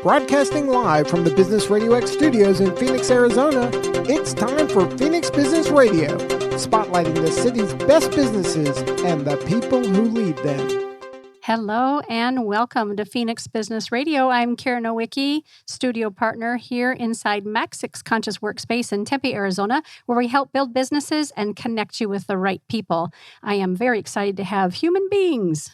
Broadcasting live from the Business RadioX studios in Phoenix, Arizona, it's time for Phoenix Business Radio, spotlighting the city's best businesses and the people who lead them. Hello and welcome to Phoenix Business Radio. I'm Karen Nowicki, studio partner here inside Mac6 Conscious Workspace in Tempe, Arizona, where we help build businesses and connect you with the right people. I am very excited to have human beings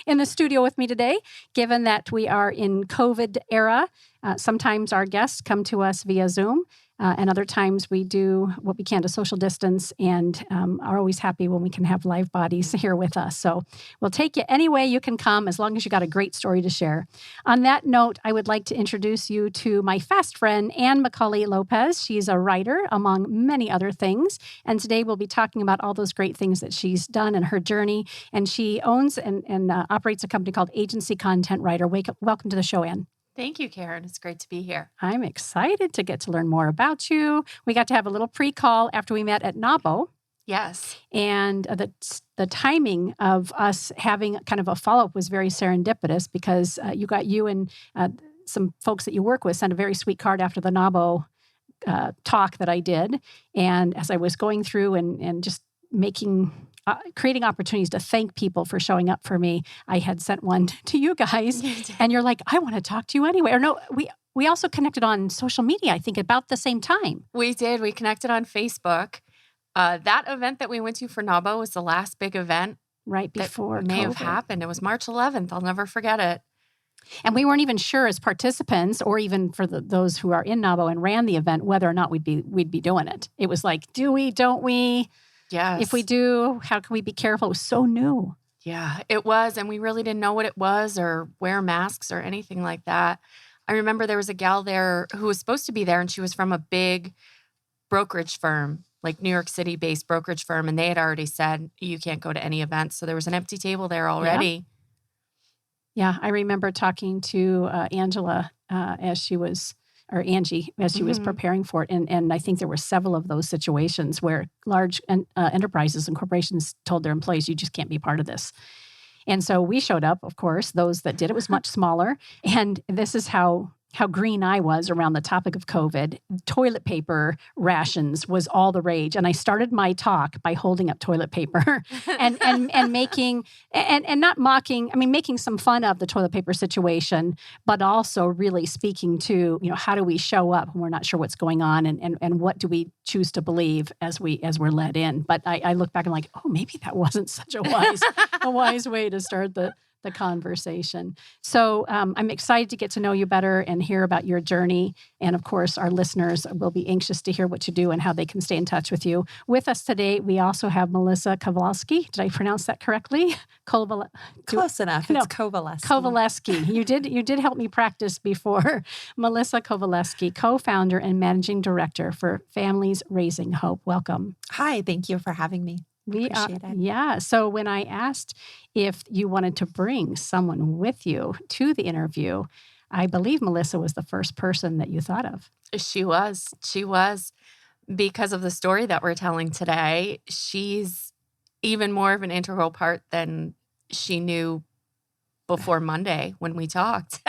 in the studio with me today, given that we are in COVID era. Sometimes our guests come to us via Zoom. And other times we do what we can to social distance and are always happy when we can have live bodies here with us. So we'll take you any way you can come as long as you got a great story to share. On that note, I would like to introduce you to my fast friend, Anne McAuley Lopez. She's a writer, among many other things. And today we'll be talking about all those great things that she's done in her journey. And she owns and operates a company called Agency Content Writer. Welcome to the show, Anne. Thank you, Karen. It's great to be here. I'm excited to get to learn more about you. We got to have a little pre-call after we met at NABO. Yes. And the timing of us having kind of a follow-up was very serendipitous because you and some folks that you work with sent a very sweet card after the NABO talk that I did. And as I was going through and just creating opportunities to thank people for showing up for me, I had sent one to you guys, and you're like, I want to talk to you anyway. Or no, we also connected on social media, I think, about the same time. We did. We connected on Facebook. That event that we went to for NABO was the last big event right before that may COVID. have happened. It was March 11th. I'll never forget it. And we weren't even sure as participants, or even for those who are in NABO and ran the event, whether or not we'd be doing it. It was like, do we, don't we? Yes. If we do, how can we be careful? It was so new. Yeah, it was. And we really didn't know what it was or wear masks or anything like that. I remember there was a gal there who was supposed to be there, and she was from a big brokerage firm, like New York City-based brokerage firm. And they had already said, you can't go to any events. So there was an empty table there already. Yeah, I remember talking to Angela Angie, as she was preparing for it. And I think there were several of those situations where large enterprises and corporations told their employees, you just can't be part of this. And so we showed up, of course, those that did. It was much smaller. And this is how green I was around the topic of COVID. Toilet paper rations was all the rage. And I started my talk by holding up toilet paper and making, and not mocking, making some fun of the toilet paper situation, but also really speaking to, how do we show up when we're not sure what's going on and what do we choose to believe as we're led in. But I look back and like, oh, maybe that wasn't such a wise way to start the conversation. So I'm excited to get to know you better and hear about your journey. And of course, our listeners will be anxious to hear what you do and how they can stay in touch with you. With us today, we also have Melissa Kovalesky. Did I pronounce that correctly? Close enough. It's Kovalesky. Kovalesky. You did help me practice before. Melissa Kovalesky, co-founder and managing director for Families Raising Hope. Welcome. Hi, thank you for having me. Appreciate it. Yeah. So when I asked if you wanted to bring someone with you to the interview, I believe Melissa was the first person that you thought of. She was. Because of the story that we're telling today, she's even more of an integral part than she knew before Monday when we talked.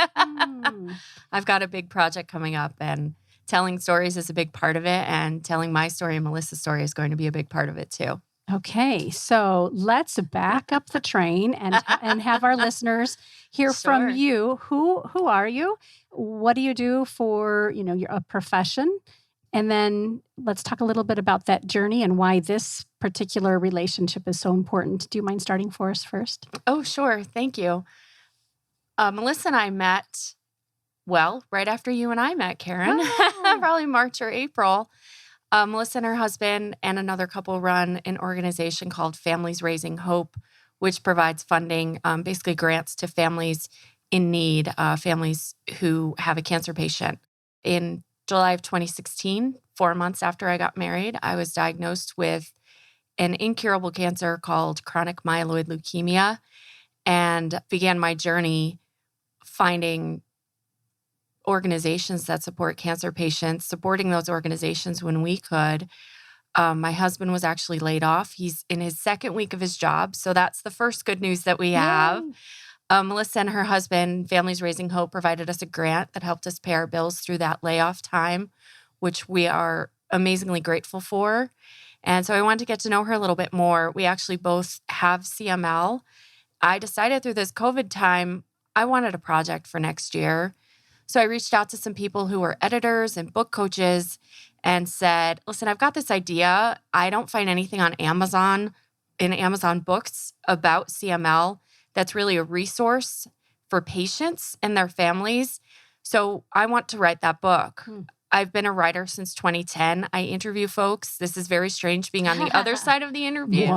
I've got a big project coming up, and telling stories is a big part of it, and telling my story and Melissa's story is going to be a big part of it too. Okay, so let's back up the train and have our listeners hear from you. Who are you? What do you do for your profession? And then let's talk a little bit about that journey and why this particular relationship is so important. Do you mind starting for us first? Oh, sure. Thank you. Melissa and I met, right after you and I met, Karen, probably March or April. Melissa and her husband and another couple run an organization called Families Raising Hope, which provides funding, basically grants to families in need, families who have a cancer patient. In July of 2016, 4 months after I got married, I was diagnosed with an incurable cancer called chronic myeloid leukemia and began my journey finding organizations that support cancer patients, supporting those organizations when we could. My husband was actually laid off. He's in his second week of his job. So that's the first good news that we have. Melissa and her husband, Families Raising Hope, provided us a grant that helped us pay our bills through that layoff time, which we are amazingly grateful for. And so I wanted to get to know her a little bit more. We actually both have CML. I decided through this COVID time, I wanted a project for next year. So I reached out to some people who were editors and book coaches and said, listen, I've got this idea. I don't find anything on Amazon, in Amazon books about CML that's really a resource for patients and their families. So I want to write that book. I've been a writer since 2010. I interview folks. This is very strange being on the other side of the interview.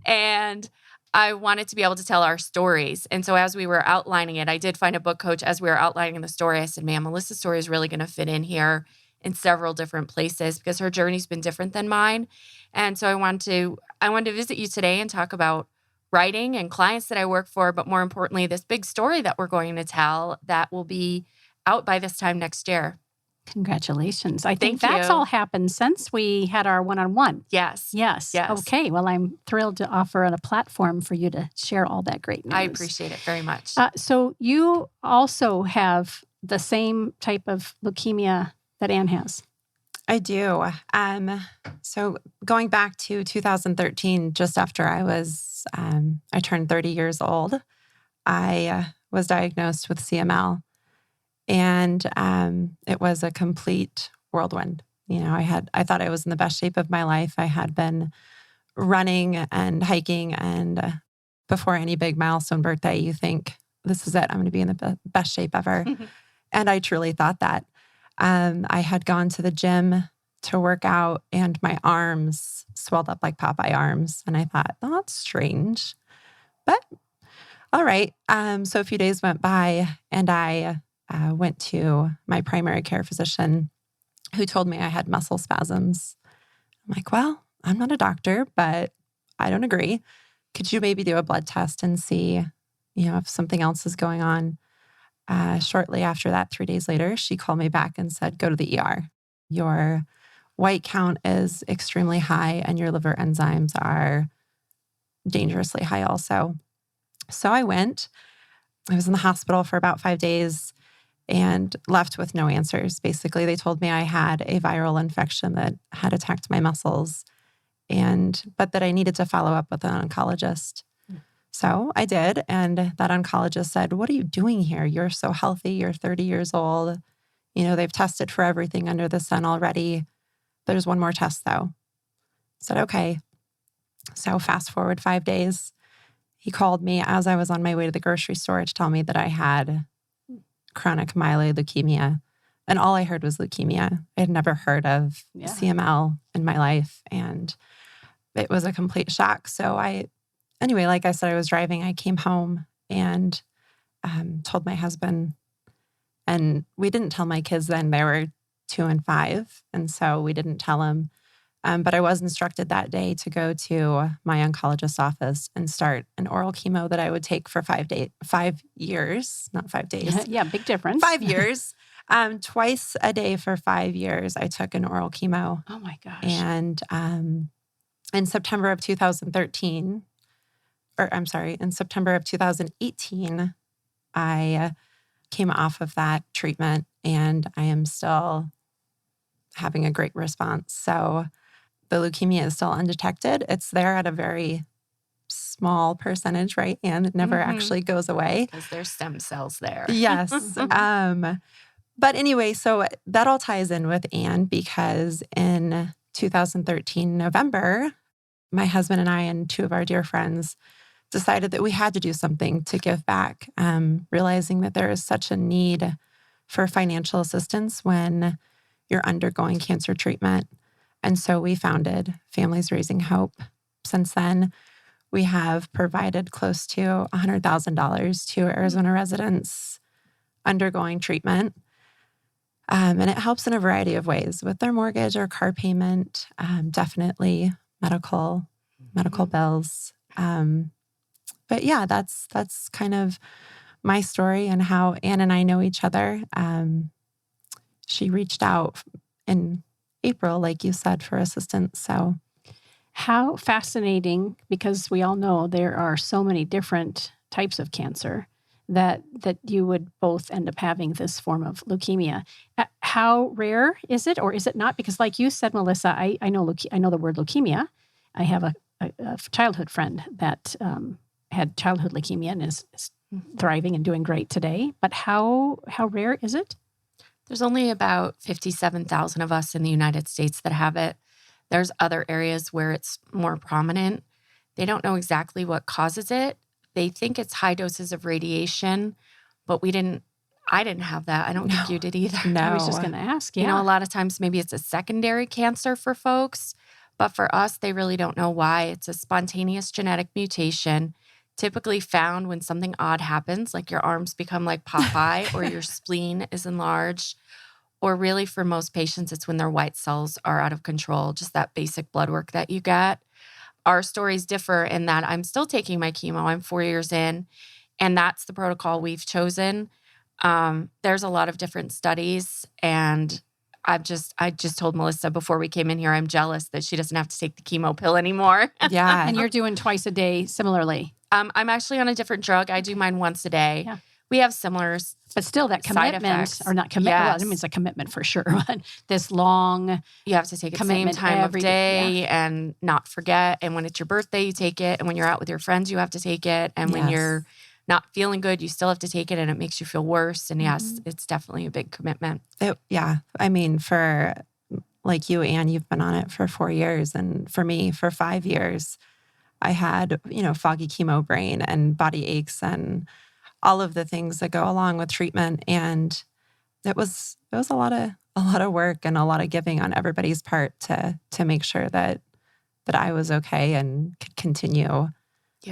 And I wanted to be able to tell our stories. And so as we were outlining it, I did find a book coach. As we were outlining the story, I said, man, Melissa's story is really going to fit in here in several different places because her journey's been different than mine. And so I wanted to visit you today and talk about writing and clients that I work for, but more importantly, this big story that we're going to tell that will be out by this time next year. Congratulations. I think that's all happened since we had our one-on-one. Yes. Okay. Well, I'm thrilled to offer a platform for you to share all that great news. I appreciate it very much. So you also have the same type of leukemia that Anne has. I do. So going back to 2013, just after I turned 30 years old, I was diagnosed with CML. And it was a complete whirlwind. You know, I thought I was in the best shape of my life. I had been running and hiking, and before any big milestone birthday, you think, this is it. I'm going to be in the best shape ever. And I truly thought that. I had gone to the gym to work out, and my arms swelled up like Popeye arms. And I thought, oh, that's strange. But all right. So a few days went by, and I went to my primary care physician who told me I had muscle spasms. I'm like, well, I'm not a doctor, but I don't agree. Could you maybe do a blood test and see, if something else is going on? Shortly after that, 3 days later, she called me back and said, go to the ER. Your white count is extremely high and your liver enzymes are dangerously high also. So I went. I was in the hospital for about 5 days and left with no answers. Basically, they told me I had a viral infection that had attacked my muscles, but that I needed to follow up with an oncologist. So I did, and that oncologist said, what are you doing here? You're so healthy. You're 30 years old. They've tested for everything under the sun already. There's one more test, though. I said, okay. So fast forward 5 days. He called me as I was on my way to the grocery store to tell me that I had chronic myeloid leukemia. And all I heard was leukemia. I had never heard of CML in my life. And it was a complete shock. So anyway, like I said, I was driving. I came home and told my husband. And we didn't tell my kids then. They were 2 and 5. And so we didn't tell them. But I was instructed that day to go to my oncologist's office and start an oral chemo that I would take for 5 years, not 5 days. Yeah, big difference. 5 years. Twice a day for 5 years, I took an oral chemo. Oh my gosh. And in September of 2018, I came off of that treatment, and I am still having a great response. So the leukemia is still undetected. It's there at a very small percentage, right? And it never actually goes away. Because there's stem cells there. Yes. But anyway, so that all ties in with Anne, because in 2013, November, my husband and I and 2 of our dear friends decided that we had to do something to give back, realizing that there is such a need for financial assistance when you're undergoing cancer treatment. And so we founded Families Raising Hope. Since then, we have provided close to $100,000 to Arizona residents undergoing treatment. And it helps in a variety of ways with their mortgage or car payment, definitely medical bills. But yeah, that's kind of my story and how Anne and I know each other. She reached out in April, like you said, for assistance. So How fascinating, because we all know there are so many different types of cancer that you would both end up having this form of leukemia. How rare is it, or is it not? Because like you said, Melissa, I know the word leukemia. I have a childhood friend that had childhood leukemia and is thriving and doing great today. But how rare is it? There's only about 57,000 of us in the United States that have it. There's other areas where it's more prominent. They don't know exactly what causes it. They think it's high doses of radiation, but I didn't have that. I don't think you did either. I was just going to ask. Yeah. You know, a lot of times maybe it's a secondary cancer for folks, but for us, they really don't know why. It's a spontaneous genetic mutation, typically found when something odd happens, like your arms become like Popeye or your spleen is enlarged. Or really for most patients, it's when their white cells are out of control, just that basic blood work that you get. Our stories differ in that I'm still taking my chemo. I'm 4 years in, and that's the protocol we've chosen. There's a lot of different studies, and I just told Melissa before we came in here, I'm jealous that she doesn't have to take the chemo pill anymore. Yeah. And you're doing twice a day similarly. I'm actually on a different drug. I do mine once a day. Yeah. We have similar But still that side commitment, effects. or not commitment, well, Yes. I mean, it's a commitment for sure, but this long, you have to take it the same commitment time of every day day, and not forget. And when it's your birthday, you take it. And when you're out with your friends, you have to take it. And when Yes. you're not feeling good, you still have to take it, and it makes you feel worse. And yes, it's definitely a big commitment. Yeah. I mean, for like you, Anne, you've been on it for 4 years. And for me, for 5 years, I had, foggy chemo brain and body aches and all of the things that go along with treatment. And it was a lot of work and a lot of giving on everybody's part to make sure that I was okay and could continue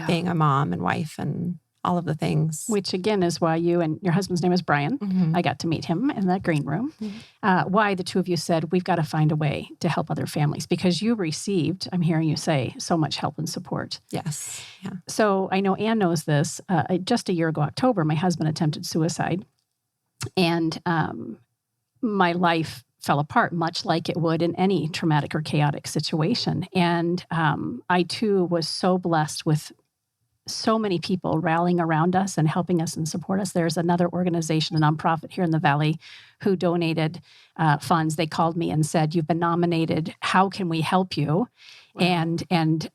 being a mom and wife and all of the things. which again is why you and your husband's name is Brian. Mhm. I got to meet him in that green room. Why the two of you said, we've got to find a way to help other families, because you received, I'm hearing you say, so much help and support. Yes. Yeah. So I know Anne knows this. Just a year ago, October, my husband attempted suicide, and my life fell apart, much like it would in any traumatic or chaotic situation. And I too was so blessed with so many people rallying around us and helping us and support us. There's another organization, a nonprofit here in the Valley, who donated funds. They called me and said, "You've been nominated. How can we help you?" Wow. And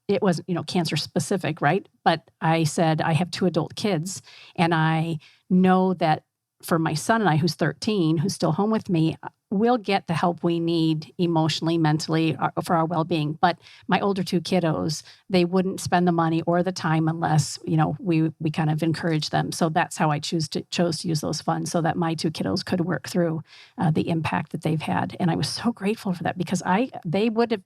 it wasn't, cancer specific, right? But I said, I have 2 adult kids, and I know that for my son and I, who's 13, who's still home with me, we'll get the help we need emotionally, mentally, for our well-being. But my older 2 kiddos, they wouldn't spend the money or the time unless, we kind of encourage them. So that's how I chose to use those funds, so that my 2 kiddos could work through the impact that they've had. And I was so grateful for that, because they would have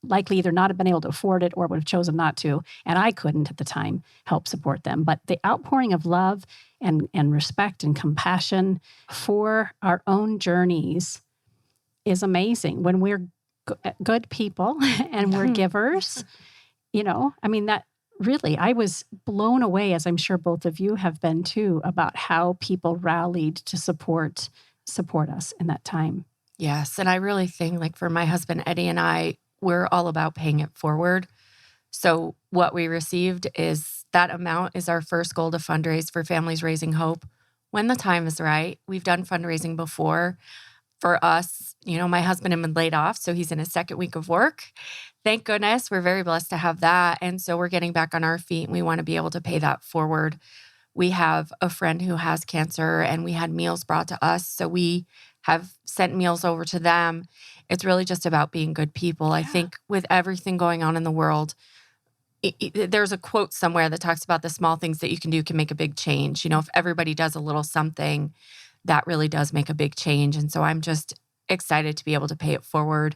likely either not have been able to afford it or would have chosen not to. And I couldn't at the time help support them. But the outpouring of love and respect and compassion for our own journeys is amazing. When we're good people and we're givers, that really, I was blown away, as I'm sure both of you have been too, about how people rallied to support us in that time. Yes. And I really think, like, for my husband, Eddie, and I, we're all about paying it forward. So what we received is that amount is our first goal to fundraise for Families Raising Hope when the time is right. We've done fundraising before. For us, my husband had been laid off, so he's in his second week of work. Thank goodness. We're very blessed to have that. And so we're getting back on our feet, and we want to be able to pay that forward. We have a friend who has cancer, and we had meals brought to us. So we have sent meals over to them. It's really just about being good people. I think with everything going on in the world, there's a quote somewhere that talks about the small things that you can do can make a big change. If everybody does a little something, that really does make a big change. And so I'm just excited to be able to pay it forward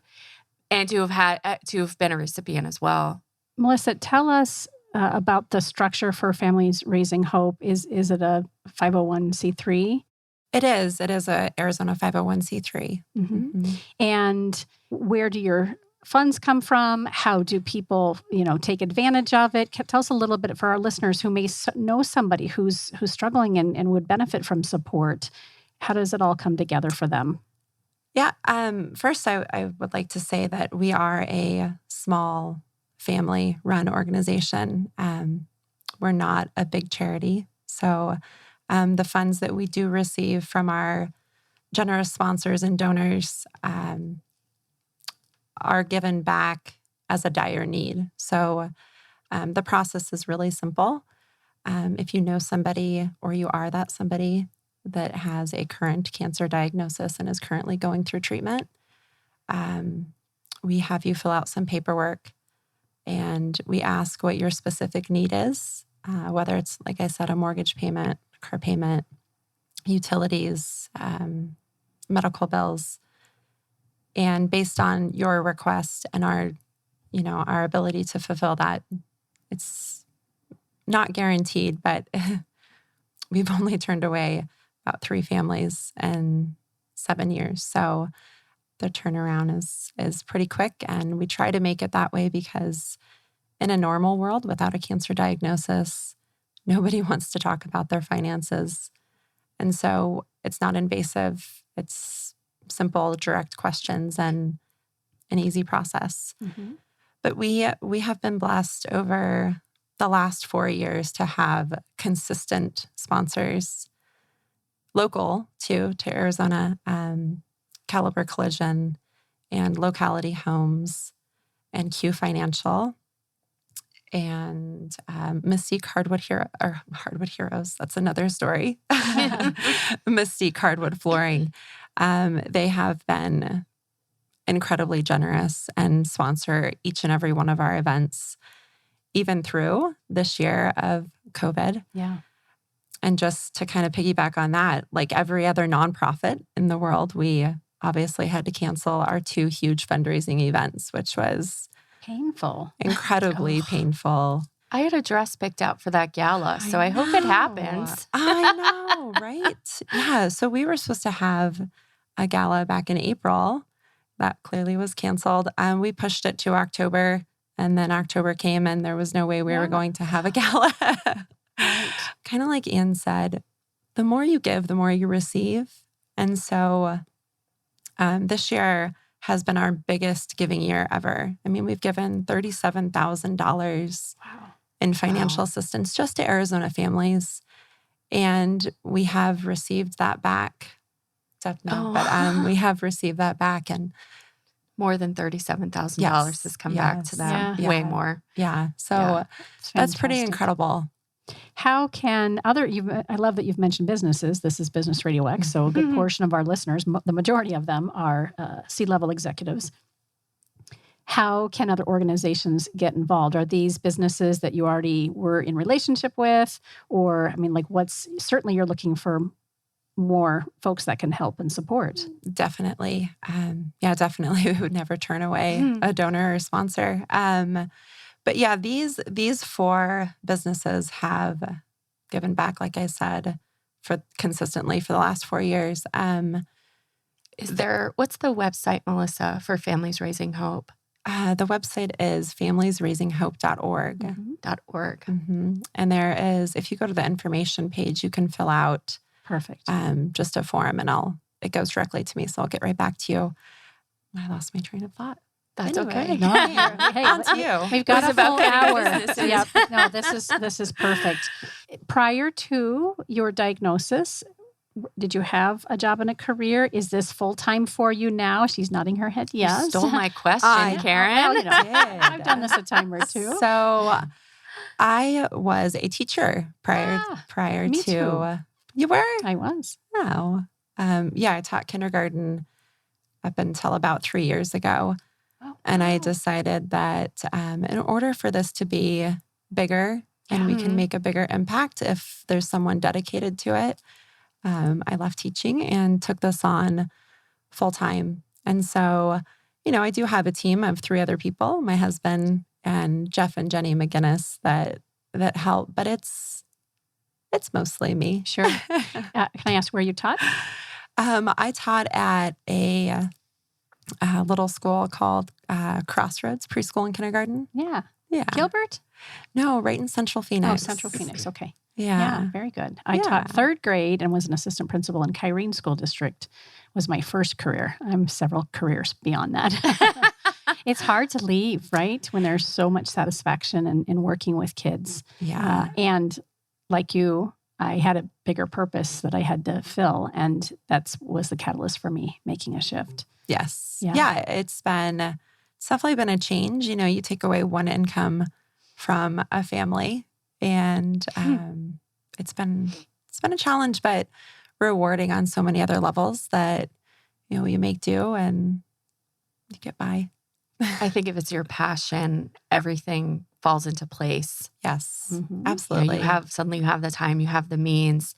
and to have been a recipient as well. Melissa, tell us about the structure for Families Raising Hope. Is it a 501c3? It is. It is a Arizona 501c3. Mm-hmm. And where do your funds come from? How do people, take advantage of it? Tell us a little bit for our listeners who may know somebody who's struggling and would benefit from support. How does it all come together for them? Yeah. First, I would like to say that we are a small family-run organization. We're not a big charity. So the funds that we do receive from our generous sponsors and donors are given back as a dire need. So the process is really simple. If you know somebody or you are that somebody that has a current cancer diagnosis and is currently going through treatment, we have you fill out some paperwork and we ask what your specific need is, whether it's, like I said, a mortgage payment, car payment, utilities, medical bills. And based on your request and our ability to fulfill that, it's not guaranteed, but we've only turned away about 3 families in 7 years. So the turnaround is pretty quick. And we try to make it that way because in a normal world without a cancer diagnosis, nobody wants to talk about their finances. And so it's not invasive. It's simple, direct questions and an easy process. Mm-hmm. But we have been blessed over the last 4 years to have consistent sponsors, local to Arizona, Caliber Collision and Locality Homes and Q Financial and Mystique Hardwood Heroes. That's another story. Mystique Hardwood Flooring. They have been incredibly generous and sponsor each and every one of our events, even through this year of COVID. Yeah. And just to kind of piggyback on that, like every other nonprofit in the world, we obviously had to cancel our 2 huge fundraising events, which was Painful. incredibly painful. I had a dress picked out for that gala, so I hope it happens. I know, right? Yeah. So we were supposed to have a gala back in April. That clearly was canceled. We pushed it to October, and then October came, and there was no way we were going to have a gala. Right. Kind of like Anne said, the more you give, the more you receive. And so this year has been our biggest giving year ever. I mean, we've given $37,000 in financial assistance just to Arizona families. And we have received that back. We have received that back. And more than $37,000 has come back to them. Yeah. Way more. Yeah. So that's pretty incredible. How can I love that you've mentioned businesses. This is Business RadioX, so a good portion of our listeners, the majority of them are C-level executives. How can other organizations get involved? Are these businesses that you already were in relationship with? Or, I mean, like certainly you're looking for more folks that can help and support. Definitely. Definitely. We would never turn away a donor or sponsor. But yeah, these 4 businesses have given back, like I said, consistently for the last 4 years. What's the website, Melissa, for Families Raising Hope? The website is familiesraisinghope.org. .org. Mm-hmm. And there is, if you go to the information page, you can fill out just a form, and it goes directly to me. So I'll get right back to you. I lost my train of thought. That's okay. No, hey, on to you. We've got a full hour. Yeah. No, this is perfect. Prior to your diagnosis, did you have a job and a career? Is this full-time for you now? She's nodding her head yes. You stole my question, Karen. Well, I've done this a time or two. So I was a teacher prior me to. Too. You were? I was. Oh. I taught kindergarten up until about 3 years ago. And I decided that in order for this to be bigger and we can make a bigger impact if there's someone dedicated to it, I left teaching and took this on full time. And so, I do have a team of 3 other people, my husband and Jeff and Jenny McGinnis that help, but it's mostly me. Sure. Can I ask where you taught? I taught at a little school called Crossroads Preschool and Kindergarten. Yeah. Yeah. Gilbert? No, right in Central Phoenix. Oh, Central Phoenix. Okay. Yeah, very good. I taught third grade and was an assistant principal in Kyrene School District. Was my first career. I'm several careers beyond that. It's hard to leave, right? When there's so much satisfaction in working with kids. Yeah. And like you, I had a bigger purpose that I had to fill. And that was the catalyst for me making a shift. Yes. Yeah. Yeah. It's definitely been a change. You know, you take away one income from a family and it's been a challenge, but rewarding on so many other levels that, you know, you make do and you get by. I think if it's your passion, everything falls into place. Yes, Mhm. absolutely. You have the time, you have the means.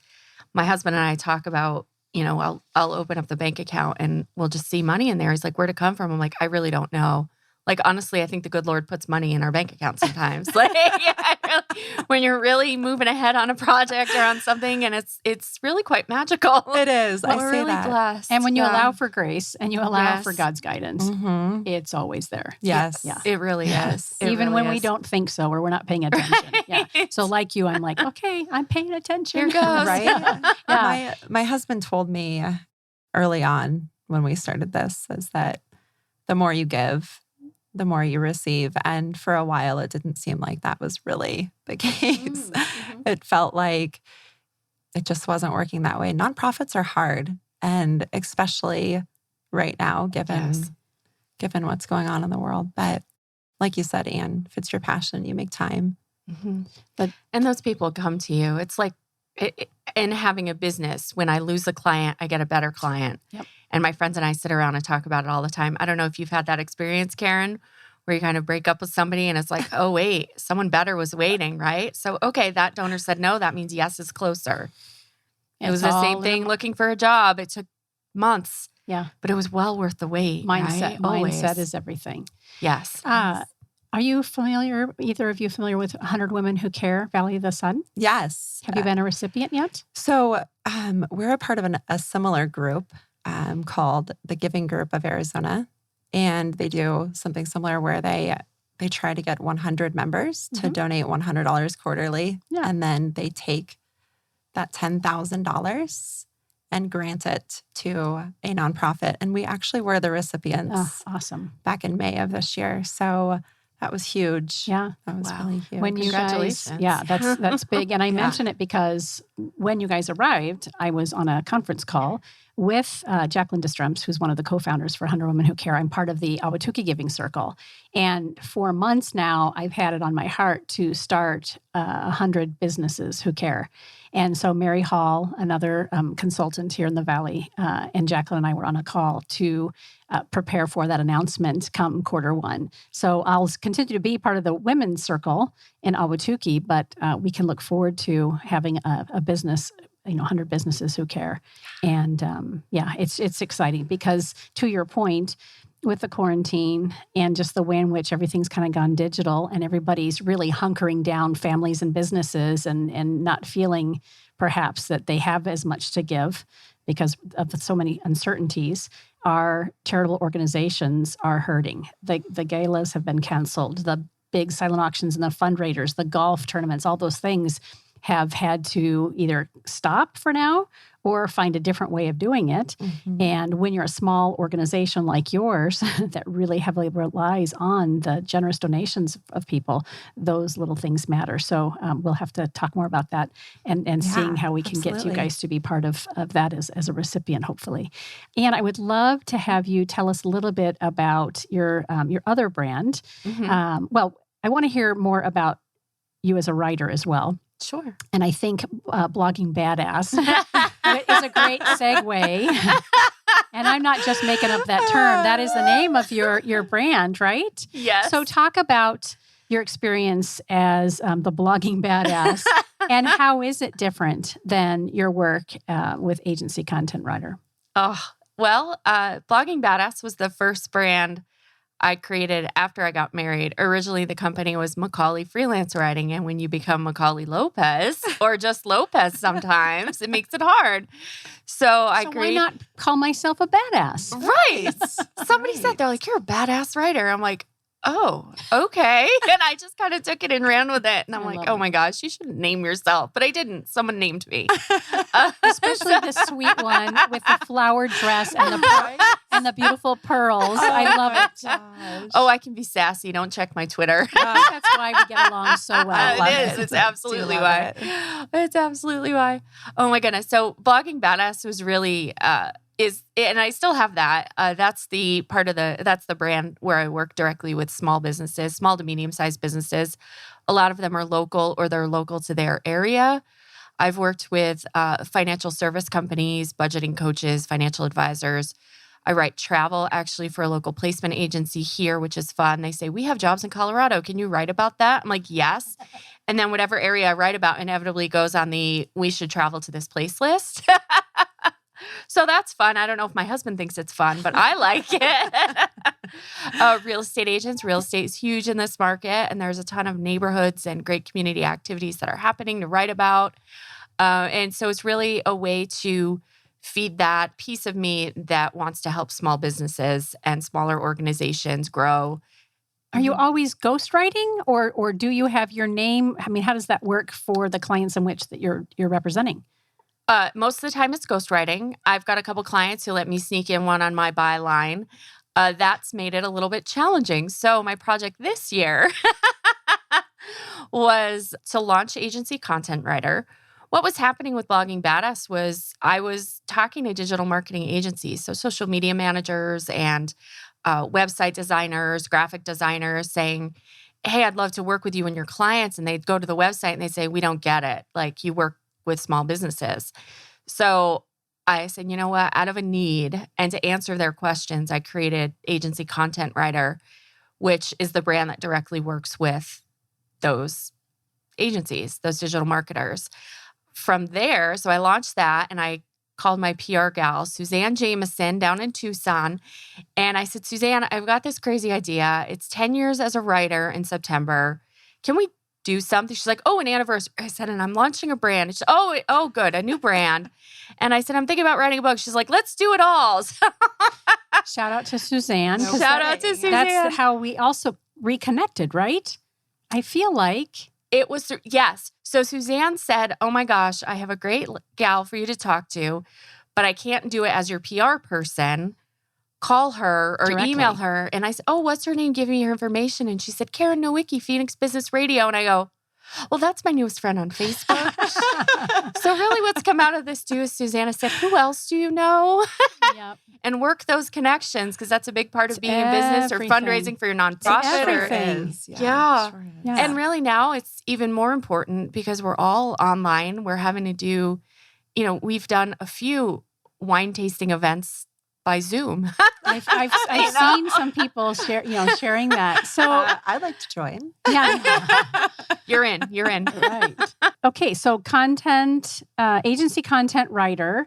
My husband and I talk about, you know, I'll open up the bank account and we'll just see money in there. He's like, where'd it come from? I'm like, I really don't know. Like, honestly, I think the good Lord puts money in our bank account sometimes. Like, when you're really moving ahead on a project or on something, and it's really quite magical. It is. Well, I we're say really that. blessed. And when you Yeah. allow for grace and you allow for Yes. God's guidance, Mm-hmm. it's always there. Yes. Yeah. It really is. It Even really when we is. don't think so or we're not paying attention. Yeah. Right. So like you, I'm like, okay, I'm paying attention. Here goes. Right? Yeah. My husband told me early on when we started this is that the more you give, the more you receive. And for a while, it didn't seem like that was really the case. Mhm. It felt like it just wasn't working that way. Nonprofits are hard. And especially right now, Yes. given what's going on in the world. But like you said, Anne, if it's your passion, you make time. Mhm. And those people come to you. It's like in having a business, when I lose a client, I get a better client. Yep. And my friends and I sit around and talk about it all the time. I don't know if you've had that experience, Karen, where you kind of break up with somebody and it's like, oh, wait, someone better was waiting, right? So, okay, that donor said no. That means yes is closer. It was the same thing looking for a job. It took months. Yeah. But it was well worth the wait. Mindset. Right? Mindset Always. is everything. Yes. Are you familiar, either of you familiar with 100 Women Who Care, Valley of the Sun? Yes. Have you been a recipient yet? So we're a part of a similar group called the Giving Group of Arizona. And they do something similar where they try to get 100 members to donate $100 quarterly. Yeah. And then they take that $10,000 and grant it to a nonprofit. And we actually were the recipients Oh, awesome. back in May of this year. So that was huge. Yeah. That was Wow. really huge. When you guys, Congratulations. yeah, that's big. And I mention it because when you guys arrived, I was on a conference call with Jacqueline Distrumps, who's one of the co-founders for 100 Women Who Care. I'm part of the Awatuki Giving Circle. And for months now, I've had it on my heart to start 100 businesses who care. And so Mary Hall, another consultant here in the Valley, and Jacqueline and I were on a call to prepare for that announcement come Q1. So I'll continue to be part of the women's circle in Awatuki, but we can look forward to having a business, 100 businesses who care. And it's exciting because, to your point, with the quarantine and just the way in which everything's kind of gone digital and everybody's really hunkering down, families and businesses, and not feeling perhaps that they have as much to give because of so many uncertainties, our charitable organizations are hurting. The galas have been canceled. The big silent auctions and the fundraisers, the golf tournaments, all those things have had to either stop for now or find a different way of doing it. Mm-hmm. And when you're a small organization like yours that really heavily relies on the generous donations of people, those little things matter. So we'll have to talk more about that and seeing how we can get you absolutely. guys to be part of that as a recipient, hopefully. And I would love to have you tell us a little bit about your other brand. Mhm. Well, I want to hear more about you as a writer as well. Sure. And I think Blogging Badass is a great segue. And I'm not just making up that term. That is the name of your brand, right? Yes. So talk about your experience as the Blogging Badass and how is it different than your work with agency content writer? Oh, well, Blogging Badass was the first brand I created after I got married. Originally, the company was McAuley Freelance Writing. And when you become McAuley Lopez, or just Lopez sometimes, it makes it hard. So I Why created... not call myself a badass? Right. Somebody said, they're like, you're a badass writer. I'm like, oh, okay. And I just kind of took it and ran with it. And I'm like, oh my gosh, you shouldn't name yourself. But I didn't. Someone named me. Especially the sweet one with the flowered dress and the beautiful pearls. I love it. Gosh. Oh, I can be sassy. Don't check my Twitter. I think that's why we get along so well. It is. It's absolutely why. It's absolutely why. Oh my goodness. So Blogging Badass was really and I still have that. That's the brand where I work directly with small businesses, small to medium-sized businesses. A lot of them are local or they're local to their area. I've worked with financial service companies, budgeting coaches, financial advisors. I write travel actually for a local placement agency here, which is fun. They say, we have jobs in Colorado. Can you write about that? I'm like, yes. And then whatever area I write about inevitably goes on the we should travel to this place list. So that's fun. I don't know if my husband thinks it's fun, but I like it. Real estate agents. Real estate is huge in this market, and there's a ton of neighborhoods and great community activities that are happening to write about. And so it's really a way to feed that piece of me that wants to help small businesses and smaller organizations grow. Are you always ghostwriting or do you have your name? I mean, how does that work for the clients in which that you're representing? Most of the time it's ghostwriting. I've got a couple clients who let me sneak in one on my byline. That's made it a little bit challenging. So my project this year was to launch Agency Content Writer. What was happening with Blogging Badass was I was talking to digital marketing agencies, so social media managers and website designers, graphic designers saying, hey, I'd love to work with you and your clients. And they'd go to the website and they'd say, we don't get it. Like, you work with small businesses. So I said, you know what, out of a need and to answer their questions, I created Agency Content Writer, which is the brand that directly works with those agencies, those digital marketers. From there, so I launched that and I called my PR gal, Suzanne Jameson, down in Tucson. And I said, Suzanne, I've got this crazy idea. It's 10 years as a writer in September. Can we do something? She's like, oh, an anniversary. I said, and I'm launching a brand. She said, oh, good, a new brand. And I said, I'm thinking about writing a book. She's like, let's do it all. Shout out to Suzanne. Shout out to Suzanne. That's how we also reconnected, right? I feel like. It was, yes. So Suzanne said, oh my gosh, I have a great gal for you to talk to, but I can't do it as your PR person. Call her or Directly. Email her. And I said, oh, what's her name? Give me her information. And she said, Karen Nowicki, Phoenix Business Radio. And I go, well, that's my newest friend on Facebook. So really what's come out of this too is Susanna said, who else do you know? Yep. And work those connections, because that's a big part of being in business or fundraising for your nonprofit. Everything. Yeah. Sure is. Yeah. And really now it's even more important because we're all online. We're having to do, we've done a few wine tasting events by Zoom. I've seen some people sharing that. So I'd like to join. yeah, You're in. right. Okay, so agency content writer.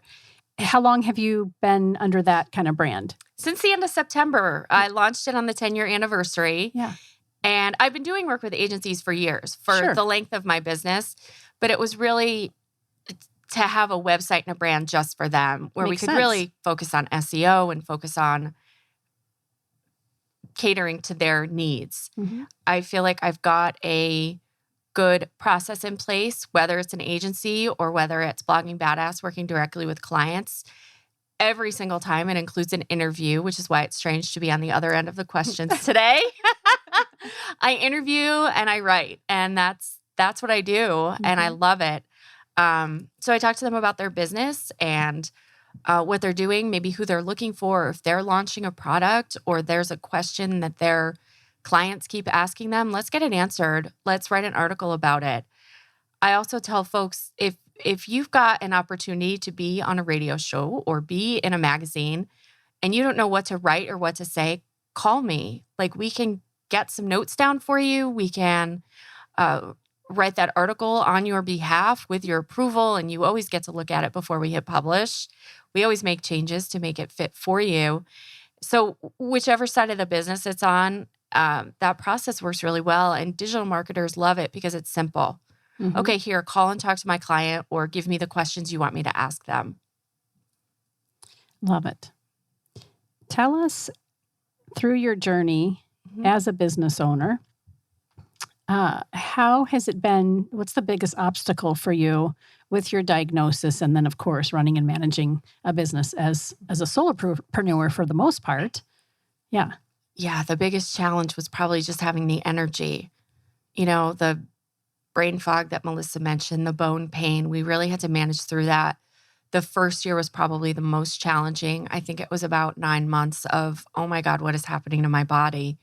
How long have you been under that kind of brand? Since the end of September. I launched it on the 10-year anniversary. Yeah. And I've been doing work with agencies for years, for Sure. the length of my business. But it was really to have a website and a brand just for them, where Makes we could sense. really focus on SEO and focus on catering to their needs. Mm-hmm. I feel like I've got a good process in place, whether it's an agency or whether it's Blogging Badass working directly with clients. Every single time it includes an interview, which is why it's strange to be on the other end of the questions today. I interview and I write, and that's what I do, and I love it. So I talk to them about their business and what they're doing, maybe who they're looking for, if they're launching a product or there's a question that their clients keep asking them. Let's get it answered. Let's write an article about it. I also tell folks, if you've got an opportunity to be on a radio show or be in a magazine and you don't know what to write or what to say, call me. Like, we can get some notes down for you. We can write that article on your behalf with your approval, and you always get to look at it before we hit publish. We always make changes to make it fit for you. So whichever side of the business it's on, that process works really well, and digital marketers love it because it's simple. Mm-hmm. Okay, here, call and talk to my client, or give me the questions you want me to ask them. Love it. Tell us through your journey as a business owner. How has it been? What's the biggest obstacle for you with your diagnosis? And then, of course, running and managing a business as a solopreneur for the most part. Yeah. Yeah, the biggest challenge was probably just having the energy. The brain fog that Melissa mentioned, the bone pain. We really had to manage through that. The first year was probably the most challenging. I think it was about 9 months of, oh my God, what is happening to my body?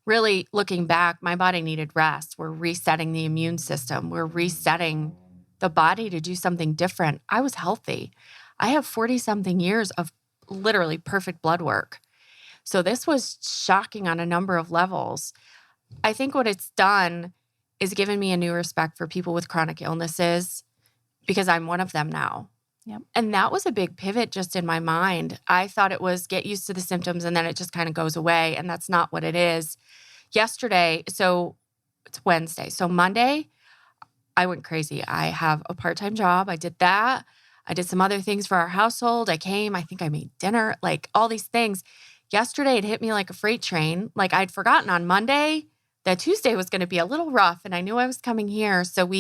Really looking back, my body needed rest. We're resetting the immune system. We're resetting the body to do something different. I was healthy. I have 40-something years of literally perfect blood work. So this was shocking on a number of levels. I think what it's done is given me a new respect for people with chronic illnesses because I'm one of them now. Yep. And that was a big pivot just in my mind. I thought it was get used to the symptoms and then it just kind of goes away. And that's not what it is. Yesterday, so it's Wednesday. So Monday, I went crazy. I have a part-time job. I did that. I did some other things for our household. I think I made dinner, like all these things. Yesterday, it hit me like a freight train. Like I'd forgotten on Monday that Tuesday was going to be a little rough and I knew I was coming here. So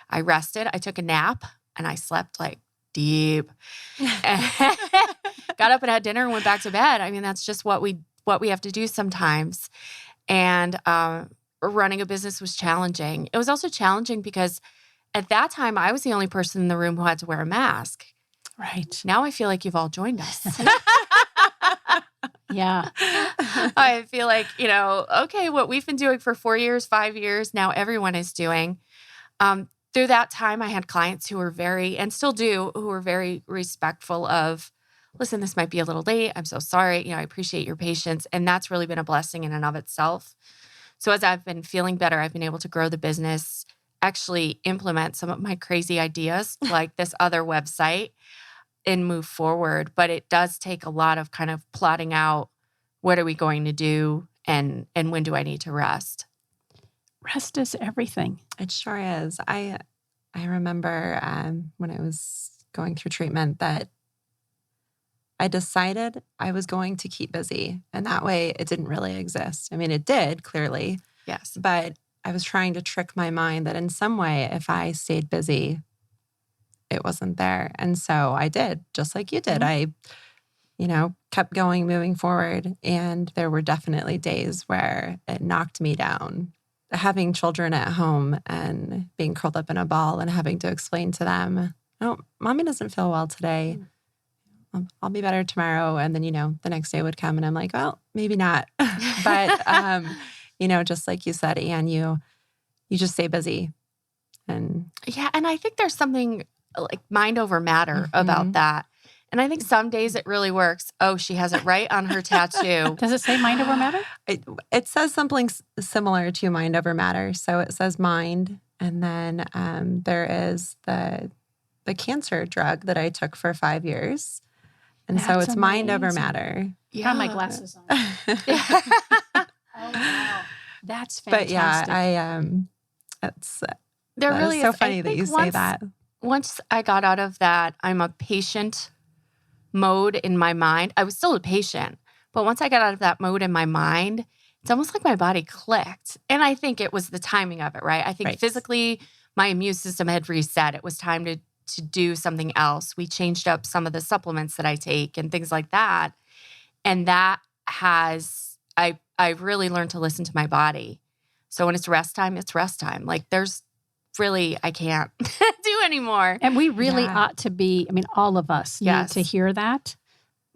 I rested. I took a nap and I slept like deep. Got up and had dinner and went back to bed. I mean, that's just what we have to do sometimes. And running a business was challenging. It was also challenging because at that time, I was the only person in the room who had to wear a mask. Right. Now I feel like you've all joined us. Yeah. I feel like, okay, what we've been doing for 4 years, 5 years, now everyone is doing. Through that time, I had clients who were and still do, who were very respectful of, listen, this might be a little late. I'm so sorry. I appreciate your patience. And that's really been a blessing in and of itself. So as I've been feeling better, I've been able to grow the business, actually implement some of my crazy ideas like this other website and move forward. But it does take a lot of kind of plotting out what are we going to do and when do I need to rest? Rest is everything. It sure is. I remember when I was going through treatment that I decided I was going to keep busy. And that way it didn't really exist. I mean, it did, clearly. Yes. But I was trying to trick my mind that in some way, if I stayed busy, it wasn't there. And so I did, just like you did. Mm-hmm. I kept going, moving forward. And there were definitely days where it knocked me down. Having children at home and being curled up in a ball and having to explain to them, oh, mommy doesn't feel well today. I'll be better tomorrow. And then, the next day would come and I'm like, well, maybe not. But, just like you said, Anne, you just stay busy. And yeah. And I think there's something like mind over matter about that. And I think some days it really works. Oh, she has it right on her tattoo. Does it say mind over matter? It says something similar to mind over matter. So it says mind. And then there is the cancer drug that I took for 5 years. And so it's mind over matter. Yeah. I have my glasses on. Oh, wow. That's fantastic. But yeah, it's really so is. funny that you say that. Once I got out of that, I'm a patient mode in my mind. I was still a patient, but once I got out of that mode in my mind, it's almost like my body clicked. And I think it was the timing of it, right? I think physically my immune system had reset. It was time to do something else. We changed up some of the supplements that I take and things like that. And that I've really learned to listen to my body. So when it's rest time, it's rest time. Like I can't do anymore. And we really ought to be, all of us need to hear that.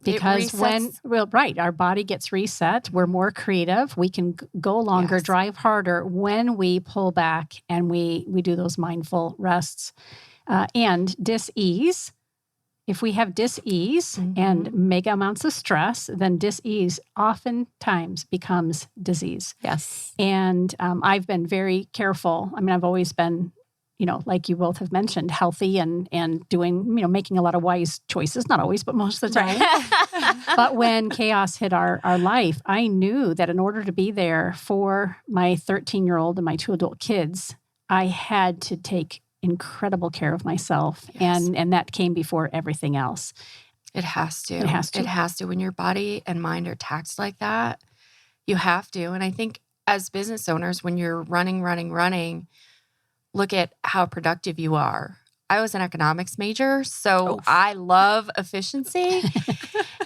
Because our body gets reset, we're more creative, we can go longer, drive harder when we pull back and we do those mindful rests. And dis-ease, if we have dis-ease and mega amounts of stress, then dis-ease oftentimes becomes disease. Yes. And I've been very careful. I've always been, like you both have mentioned, healthy and doing, making a lot of wise choices. Not always, but most of the time. But when chaos hit our life, I knew that in order to be there for my 13-year-old and my 2 adult kids, I had to take incredible care of myself. Yes. And that came before everything else. It has to. It has to. When your body and mind are taxed like that, You have to. And I think as business owners, when you're running, look at how productive you are. I was an economics major, so I love efficiency.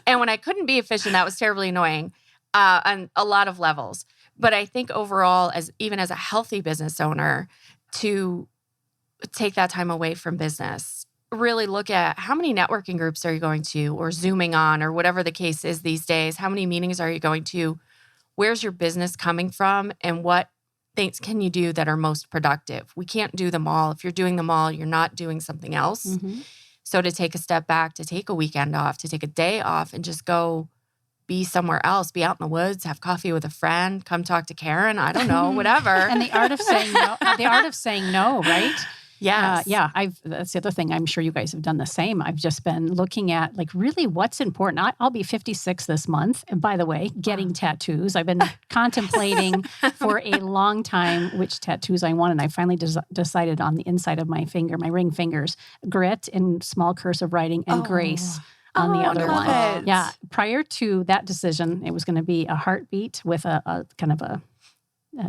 And when I couldn't be efficient, that was terribly annoying on a lot of levels. But I think overall, even as a healthy business owner, to take that time away from business, really look at how many networking groups are you going to, or Zooming on, or whatever the case is these days. How many meetings are you going to? Where's your business coming from? And what things can you do that are most productive? We can't do them all. If you're doing them all, you're not doing something else. Mm-hmm. So to take a step back, to take a weekend off, to take a day off and just go be somewhere else, be out in the woods, have coffee with a friend, come talk to Karen, I don't know, whatever. And the art of saying no, right? Yes. That's the other thing. I'm sure you guys have done the same. I've just been looking at like really what's important. I'll be 56 this month. And by the way, getting tattoos. I've been contemplating for a long time which tattoos I want. And I finally decided on the inside of my finger, my ring fingers, grit in small cursive writing and grace on the other one. It. Yeah. Prior to that decision, it was going to be a heartbeat with a kind of a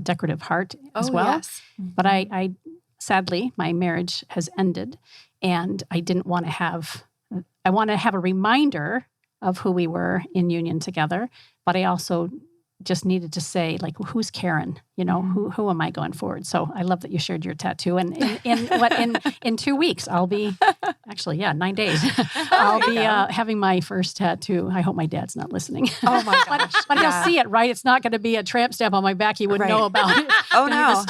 decorative heart as well. Yes. But I sadly, my marriage has ended, and I didn't want to have. I want to have a reminder of who we were in union together, but I also just needed to say, like, who's Karen? You know, who am I going forward? So I love that you shared your tattoo, and in 2 weeks I'll be 9 days. I'll be having my first tattoo. I hope my dad's not listening. Oh my gosh! but he'll see it, right? It's not going to be a tramp stamp on my back. He wouldn't know about it. Oh no!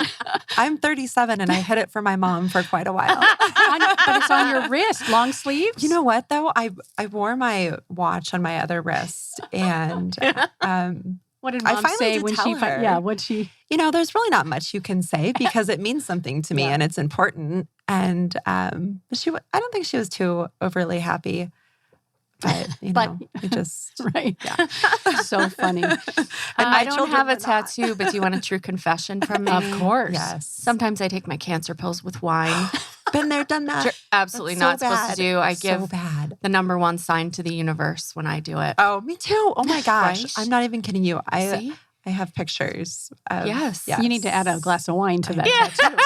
I'm 37 and I hid it for my mom for quite a while. But it's on your wrist, long sleeves. You know what though? I wore my watch on my other wrist, and what did Mom say when she? What'd she? You know, there's really not much you can say because it means something to me and it's important. And I don't think she was too overly happy. But you know, we just right. Yeah, so funny. I don't have a tattoo, but do you want a true confession from me? Of course. Yes. Sometimes I take my cancer pills with wine. Been there, done that. Absolutely not supposed to do. I give the number one sign to the universe when I do it. Oh, me too. Oh my gosh. Right? I'm not even kidding you. See? I have pictures of, yes. You need to add a glass of wine to that tattoo.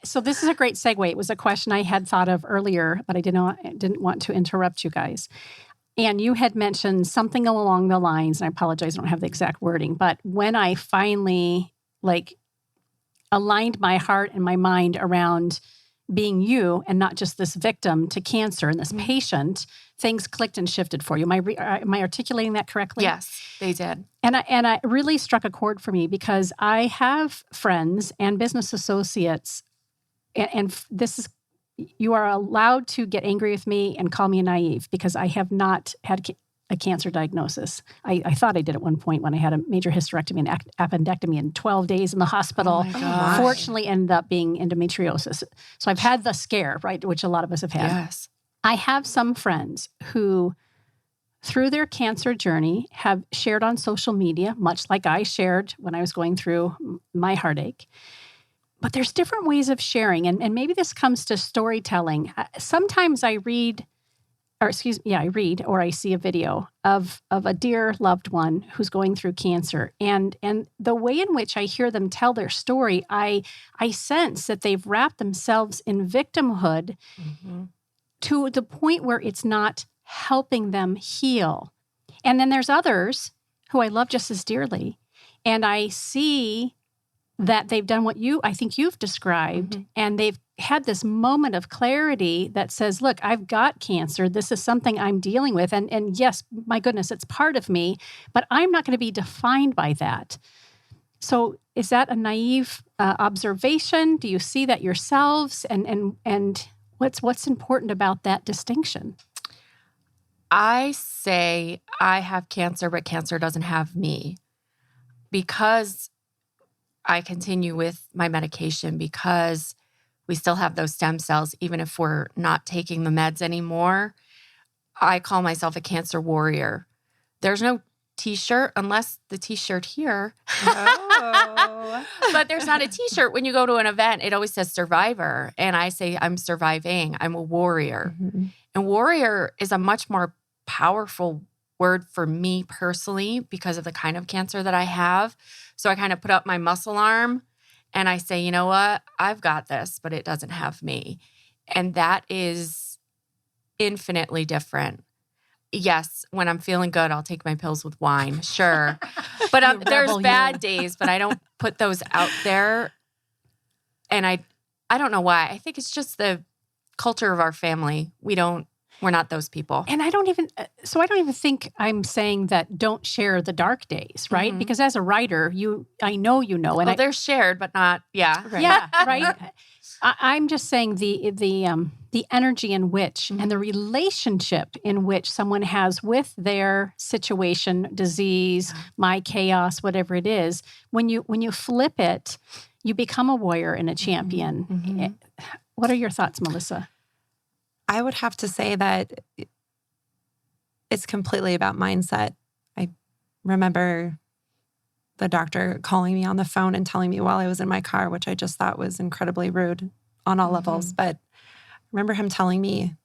So this is a great segue. It was a question I had thought of earlier, but I didn't want to interrupt you guys. And you had mentioned something along the lines, and I apologize, I don't have the exact wording, but when I finally aligned my heart and my mind around being you and not just this victim to cancer and this patient, things clicked and shifted for you. Am I articulating that correctly? Yes, they did. And I really struck a chord for me because I have friends and business associates, and this is, you are allowed to get angry with me and call me naive because I have not had a cancer diagnosis. I thought I did at one point when I had a major hysterectomy and appendectomy in 12 days in the hospital. Oh my gosh. Fortunately, ended up being endometriosis. So I've had the scare, right, which a lot of us have had. Yes. I have some friends who, through their cancer journey, have shared on social media, much like I shared when I was going through my heartache. But there's different ways of sharing, and maybe this comes to storytelling. Sometimes I read or I see a video of a dear loved one who's going through cancer. And the way in which I hear them tell their story, I sense that they've wrapped themselves in victimhood to the point where it's not helping them heal. And then there's others who I love just as dearly. And I see that they've done what I think you've described, and they've had this moment of clarity that says, look, I've got cancer. This is something I'm dealing with. And yes, my goodness, it's part of me, but I'm not going to be defined by that. So is that a naive observation? Do you see that yourselves? And what's important about that distinction? I say I have cancer, but cancer doesn't have me because I continue with my medication, because we still have those stem cells, even if we're not taking the meds anymore. I call myself a cancer warrior. There's no t-shirt unless the t-shirt here. Oh. But there's not a t-shirt. When you go to an event, it always says survivor. And I say, I'm surviving. I'm a warrior. And warrior is a much more powerful word for me personally because of the kind of cancer that I have. So I kind of put up my muscle arm and I say, you know what? I've got this, but it doesn't have me. And that is infinitely different. Yes, when I'm feeling good, I'll take my pills with wine, sure. But there's bad days, but I don't put those out there. And I don't know why. I think it's just the culture of our family. We're not those people. And I don't even think I'm saying that don't share the dark days, right? Mhm. Because as a writer, I know you know. And Well, they're shared, but not, yeah. Right. Yeah, right. I'm just saying the energy in which and the relationship in which someone has with their situation, disease, my chaos, whatever it is. When you flip it, you become a warrior and a champion. Mhm. What are your thoughts, Melissa? I would have to say that it's completely about mindset. I remember the doctor calling me on the phone and telling me while I was in my car, which I just thought was incredibly rude on all levels. But I remember him telling me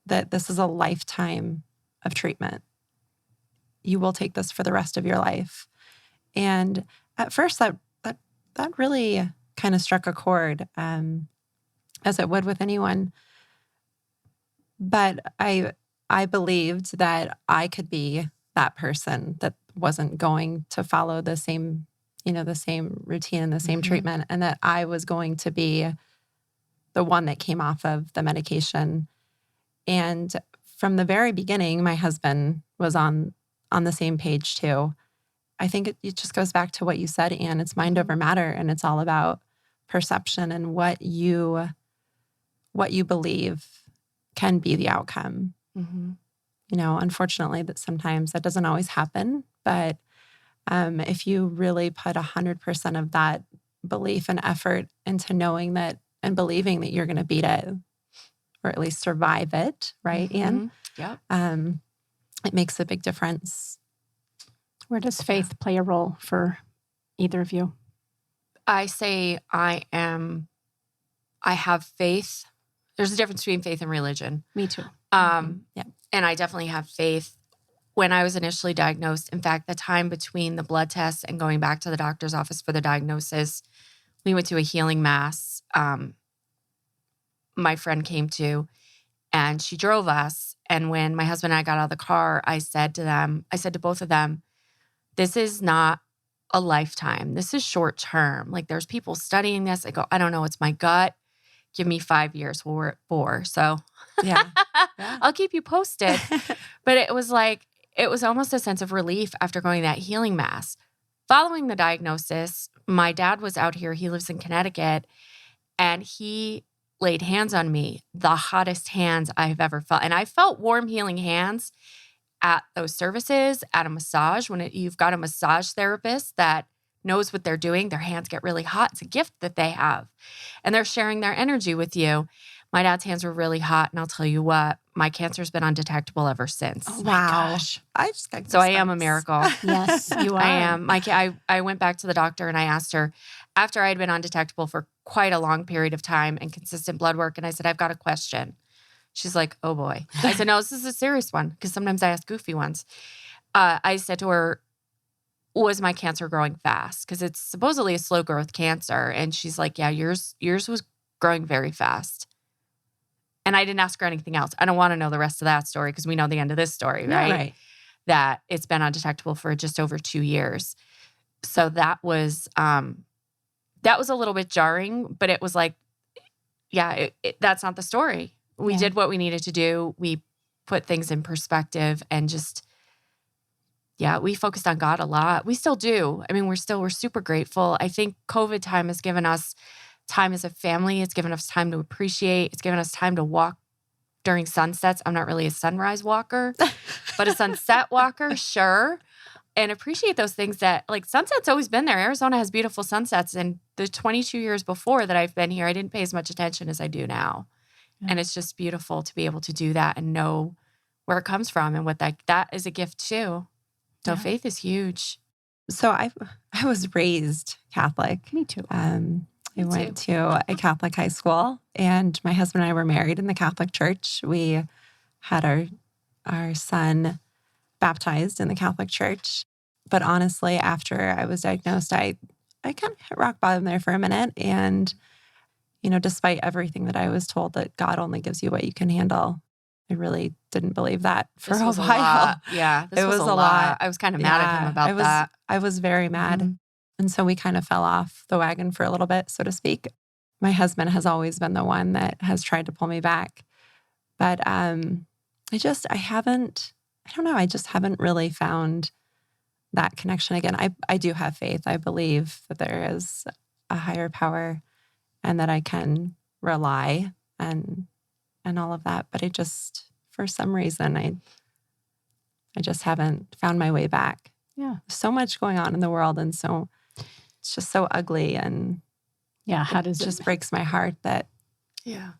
that this is a lifetime of treatment. You will take this for the rest of your life. And at first that really kind of struck a chord, as it would with anyone. But I believed that I could be that person that wasn't going to follow the same routine and the same treatment, and that I was going to be the one that came off of the medication. And from the very beginning, my husband was on the same page too. I think it just goes back to what you said, Anne. It's mind over matter, and it's all about perception and what you believe can be the outcome. Mm-hmm. Unfortunately, that sometimes that doesn't always happen. But if you really put 100% of that belief and effort into knowing that and believing that you're going to beat it, or at least survive it, right, Anne? Yep. It makes a big difference. Where does faith play a role for either of you? I say I have faith. There's a difference between faith and religion. Me too. Yeah. And I definitely have faith. When I was initially diagnosed, in fact, the time between the blood tests and going back to the doctor's office for the diagnosis, we went to a healing mass. My friend came to, and she drove us. And when my husband and I got out of the car, I said to both of them, this is not a lifetime. This is short term. Like, there's people studying this. I go, I don't know. It's my gut. Give me 5 years. Well, we're at 4. So Yeah. I'll keep you posted. But it was almost a sense of relief after going to that healing mass. Following the diagnosis, my dad was out here. He lives in Connecticut, and he laid hands on me, the hottest hands I've ever felt. And I felt warm, healing hands at those services, at a massage. You've got a massage therapist that knows what they're doing, their hands get really hot. It's a gift that they have. And they're sharing their energy with you. My dad's hands were really hot. And I'll tell you what, my cancer's been undetectable ever since. Oh my gosh. I just got So I am a miracle. Yes, you are. I am. I went back to the doctor and I asked her, after I had been undetectable for quite a long period of time and consistent blood work, and I said, I've got a question. She's like, oh boy. I said, no, this is a serious one, because sometimes I ask goofy ones. I said to her, was my cancer growing fast? Because it's supposedly a slow growth cancer. And she's like, yeah, yours was growing very fast. And I didn't ask her anything else. I don't want to know the rest of that story, because we know the end of this story, right? Yeah, right. That it's been undetectable for just over 2 years. So that was a little bit jarring, but it was like, yeah, that's not the story. We did what we needed to do. We put things in perspective and just, we focused on God a lot. We still do. I mean, we're super grateful. I think COVID time has given us time as a family. It's given us time to appreciate. It's given us time to walk during sunsets. I'm not really a sunrise walker, but a sunset walker, sure. And appreciate those things that, like, sunset's always been there. Arizona has beautiful sunsets. And the 22 years before that I've been here, I didn't pay as much attention as I do now. Yeah. And it's just beautiful to be able to do that and know where it comes from and what that is a gift too. So faith is huge. So I was raised Catholic. Me too. I went to a Catholic high school, and my husband and I were married in the Catholic Church. We had our son baptized in the Catholic Church. But honestly, after I was diagnosed, I kind of hit rock bottom there for a minute. And, despite everything that I was told that God only gives you what you can handle, I really didn't believe that for a while. Yeah, it was a lot. I was kind of mad at him about that. I was very mad. Mm-hmm. And so we kind of fell off the wagon for a little bit, so to speak. My husband has always been the one that has tried to pull me back. But I just haven't really found that connection again. I do have faith. I believe that there is a higher power and that I can rely and all of that. But for some reason, I just haven't found my way back. Yeah. So much going on in the world. And so it's just so ugly. And yeah, how does it just breaks my heart that, yeah.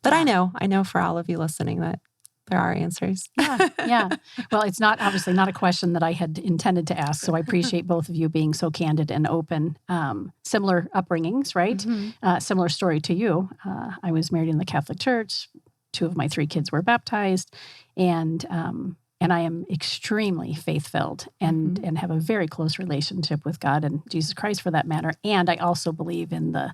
But I know for all of you listening that there are answers. Yeah. Well, it's obviously not a question that I had intended to ask. So I appreciate both of you being so candid and open. Similar upbringings, right? Mm-hmm. Similar story to you. I was married in the Catholic Church. 2 of my 3 kids were baptized. And I am extremely faith-filled and have a very close relationship with God and Jesus Christ for that matter. And I also believe in the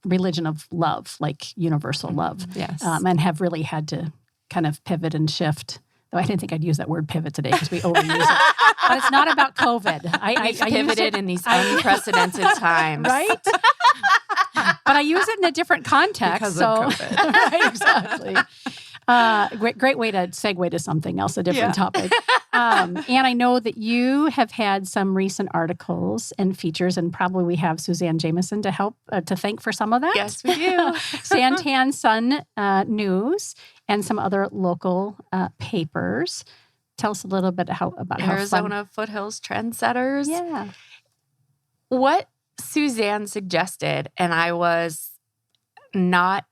religion of love, like universal love. Yes. And have really had to kind of pivot and shift. Though I didn't think I'd use that word pivot today because we overuse it. But it's not about COVID. I pivoted in these unprecedented times. Right? But I use it in a different context. Because of COVID. Right, exactly. Great way to segue to something else, a different topic. And I know that you have had some recent articles and features, and probably we have Suzanne Jameson to help to thank for some of that. Yes, we do. Santan Sun News and some other local papers. Tell us a little bit about Arizona Foothills Trendsetters. Yeah. What Suzanne suggested, and I was not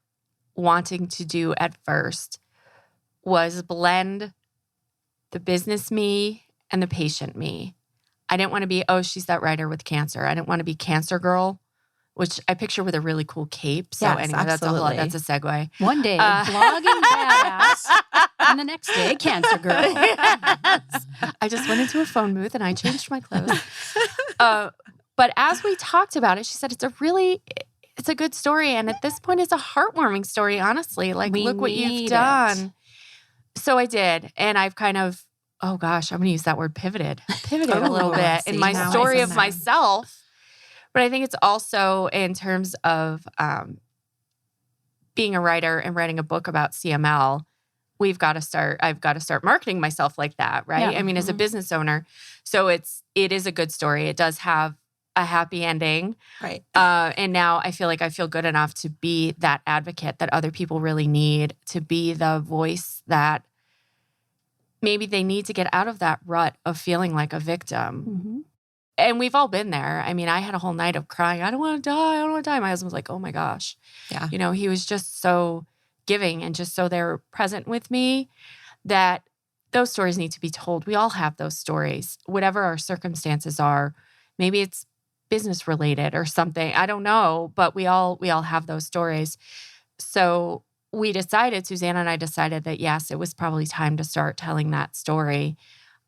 wanting to do at first, was blend the business me and the patient me. I didn't want to be, she's that writer with cancer. I didn't want to be cancer girl, which I picture with a really cool cape. So yes, anyway, that's a segue. One day, blogging badass, and the next day, cancer girl. Yes. I just went into a phone booth and I changed my clothes. But as we talked about it, she said, it's a good story. And at this point, it's a heartwarming story, honestly. Like, look what you've done. So I did. And I've kind of, I'm going to use that word, pivoted a little bit in my story of myself. But I think it's also in terms of being a writer and writing a book about CML, I've got to start marketing myself like that, right? Yeah. I mean, as a business owner. So it is a good story. It does have a happy ending. Right. And now I feel like I feel good enough to be that advocate that other people really need, to be the voice that maybe they need to get out of that rut of feeling like a victim. Mm-hmm. And we've all been there. I mean, I had a whole night of crying. I don't want to die. My husband was like, oh my gosh. Yeah. He was just so giving and just so they're present with me that those stories need to be told. We all have those stories, whatever our circumstances are. Maybe it's business related or something. I don't know, but we all have those stories. So Suzanne and I decided that yes, it was probably time to start telling that story.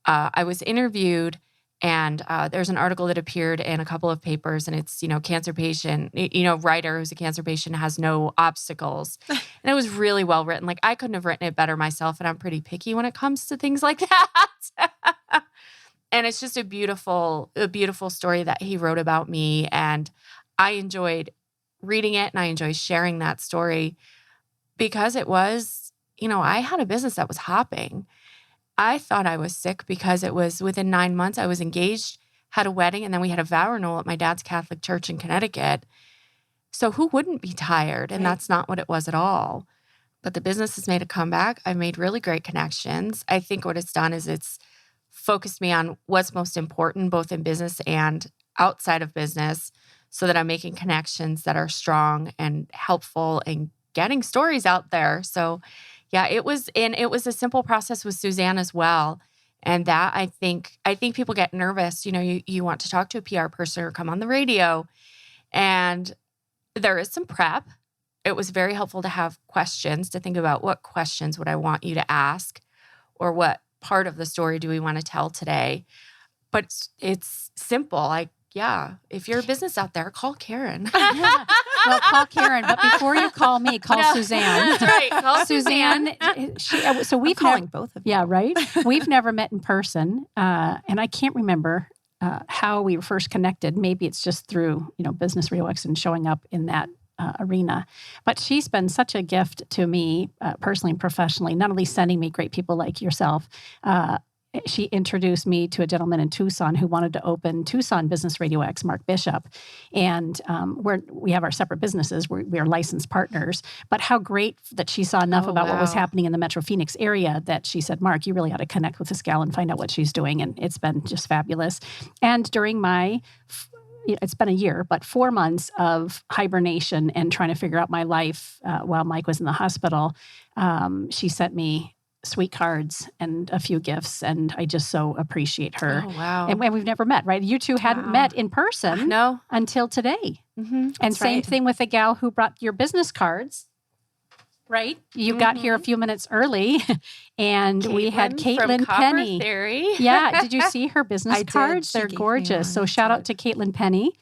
I was interviewed and there's an article that appeared in a couple of papers and it's, cancer patient, writer who's a cancer patient has no obstacles. And it was really well written. Like I couldn't have written it better myself. And I'm pretty picky when it comes to things like that. And it's just a beautiful story that he wrote about me. And I enjoyed reading it and I enjoyed sharing that story because it was, I had a business that was hopping. I thought I was sick because it was within 9 months I was engaged, had a wedding, and then we had a vow renewal at my dad's Catholic church in Connecticut. So who wouldn't be tired? And that's not what it was at all. But the business has made a comeback. I've made really great connections. I think what it's done is it's focused me on what's most important, both in business and outside of business, so that I'm making connections that are strong and helpful and getting stories out there. So yeah, it was a simple process with Suzanne as well. And that I think people get nervous. You want to talk to a PR person or come on the radio. And there is some prep. It was very helpful to have questions, to think about what questions would I want you to ask or what part of the story do we want to tell today? But it's simple. If you're a business out there, call Karen. Yeah. Well, call Karen, but before you call me, call Suzanne. That's right. Call Suzanne. So we've calling both of you. Yeah, right. We've never met in person, and I can't remember how we were first connected. Maybe it's just through Business RadioX and showing up in that arena. But she's been such a gift to me personally and professionally. Not only sending me great people like yourself. She introduced me to a gentleman in Tucson who wanted to open Tucson Business RadioX, Mark Bishop. And we have our separate businesses. We are licensed partners. But how great that she saw enough about what was happening in the Metro Phoenix area that she said, Mark, you really ought to connect with this gal and find out what she's doing. And it's been just fabulous. And during it's been a year, but 4 months of hibernation and trying to figure out my life while Mike was in the hospital, she sent me sweet cards and a few gifts, and I just so appreciate her. Oh, wow. And we've never met, right? You two hadn't met in person until today. Mm-hmm. And same thing with the gal who brought your business cards, right? You got here a few minutes early, and we had Caitlin Penny. Theory. Yeah. Did you see her business I cards? did. They're gorgeous. So shout out to Caitlin Penny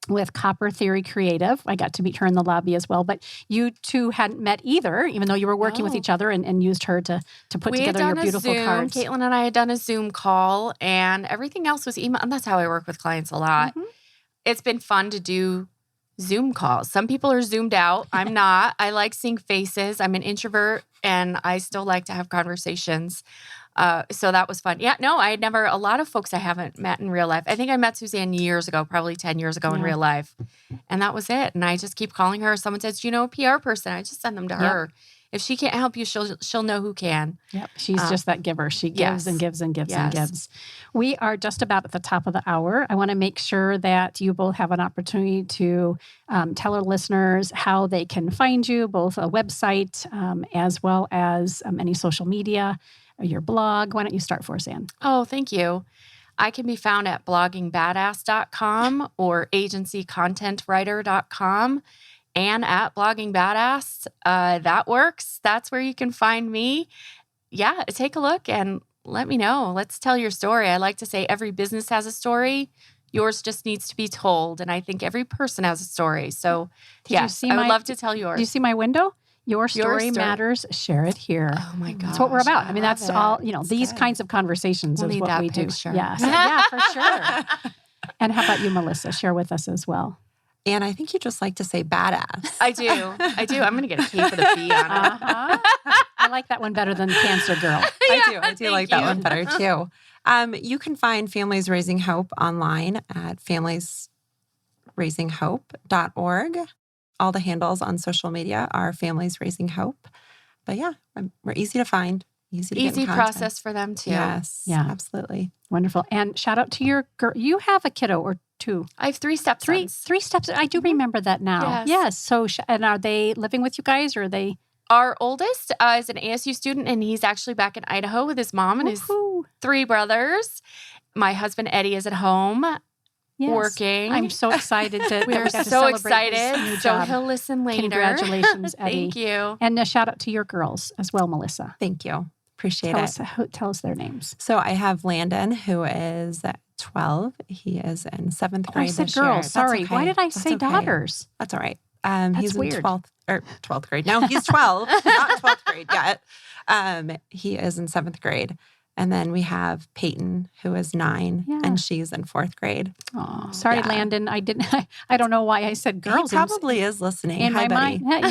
with Copper Theory Creative. I got to meet her in the lobby as well. But you two hadn't met either, even though you were working with each other and used her to put together your beautiful cards. Caitlin and I had done a Zoom call, and everything else was email. And that's how I work with clients a lot. Mm-hmm. It's been fun to do Zoom calls. Some people are Zoomed out. I'm not. I like seeing faces. I'm an introvert, and I still like to have conversations. So that was fun. Yeah, no, a lot of folks I haven't met in real life. I think I met Suzanne years ago, probably 10 years ago in real life. And that was it. And I just keep calling her. Someone says, do you know a PR person? I just send them to her. If she can't help you, she'll know who can. Yep. She's just that giver. She gives and gives and gives and gives. We are just about at the top of the hour. I want to make sure that you both have an opportunity to tell our listeners how they can find you, both a website as well as any social media, or your blog. Why don't you start for us, Anne? Oh, thank you. I can be found at bloggingbadass.com or agencycontentwriter.com. And at Blogging Badass, that works. That's where you can find me. Yeah, take a look and let me know. Let's tell your story. I like to say every business has a story. Yours just needs to be told. And I think every person has a story. So yes, I would love to tell yours. Do you see my window? Your story matters. Share it here. Oh my gosh. That's what we're about. I mean, that's all, these kinds of conversations is what we do. Yes. Yeah, for sure. And how about you, Melissa? Share with us as well. And I think you just like to say badass. I do. I'm going to get a K for the B on it. I like that one better than Cancer Girl. I do like that one better too. You can find Families Raising Hope online at familiesraisinghope.org. All the handles on social media are Families Raising Hope. But yeah, we're easy to find. Easy process for them too. Yes, absolutely. Wonderful. And shout out to your girl. You have a kiddo or two. I have 3 stepsons. Three steps. I do remember that now. Yes. So, and are they living with you guys, or are they? Our oldest is an ASU student, and he's actually back in Idaho with his mom and his 3 brothers. My husband, Eddie, is at home working. I'm so excited We're so excited. So he'll listen later. Congratulations, Eddie. Thank you. And a shout out to your girls as well, Melissa. Thank you. Appreciate it. Tell us their names. So I have Landon, who is 12. He is in 7th grade. I said this girls. year. Sorry. Okay. Why did I say daughters? That's all right. He's weird. in 12th grade. No, he's 12, not 12th grade yet. He is in 7th grade. And then we have Peyton, who is 9, and she's in 4th grade. Oh, sorry, Landon. I don't know why I said girls. He probably is listening. In my mind. Yeah.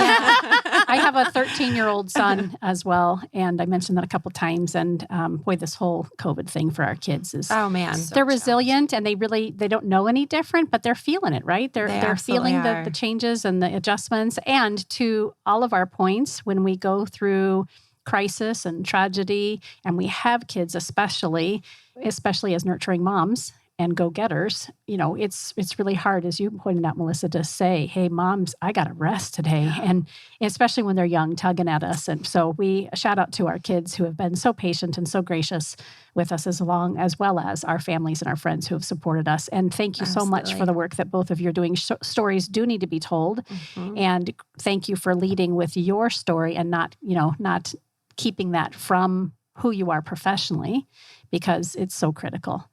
I have a 13-year-old son as well. And I mentioned that a couple times. And boy, this whole COVID thing for our kids is, they're resilient, and they don't know any different, but they're feeling it, right? They're feeling the changes and the adjustments. And to all of our points, when we go through crisis and tragedy, and we have kids especially as nurturing moms and go-getters, it's really hard, as you pointed out, Melissa, to say, hey, moms, I got to rest today. And especially when they're young, tugging at us. And so we shout out to our kids who have been so patient and so gracious with us, as well as our families and our friends who have supported us. And thank you so much for the work that both of you are doing. Stories do need to be told. Mm-hmm. And thank you for leading with your story and not keeping that from who you are professionally, because it's so critical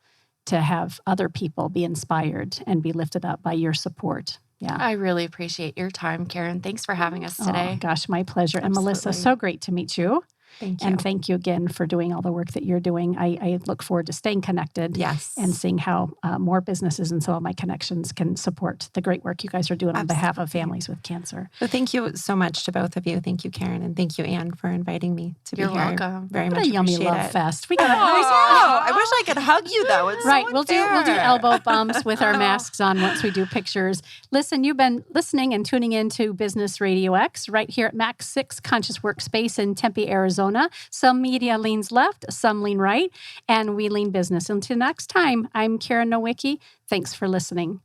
to have other people be inspired and be lifted up by your support. Yeah. I really appreciate your time, Karen. Thanks for having us today. Oh, gosh, my pleasure. And Melissa, Absolutely. so great to meet you. Thank you. And thank you again for doing all the work that you're doing. I look forward to staying connected Yes. and seeing how more businesses and some of my connections can support the great work you guys are doing on behalf of Absolutely. families with cancer. So thank you so much to both of you. Thank you, Karen, and thank you, Anne, for inviting me to You're be here. welcome. Very What much a yummy appreciate love it. fest. We got I wish I could hug you though. It's Right. so We'll do unfair. elbow bumps with our masks on once we do pictures. Listen, you've been listening and tuning in to Business RadioX right here at Max 6 Conscious Workspace in Tempe, Arizona. Some media leans left, some lean right, and we lean business. Until next time, I'm Karen Nowicki. Thanks for listening.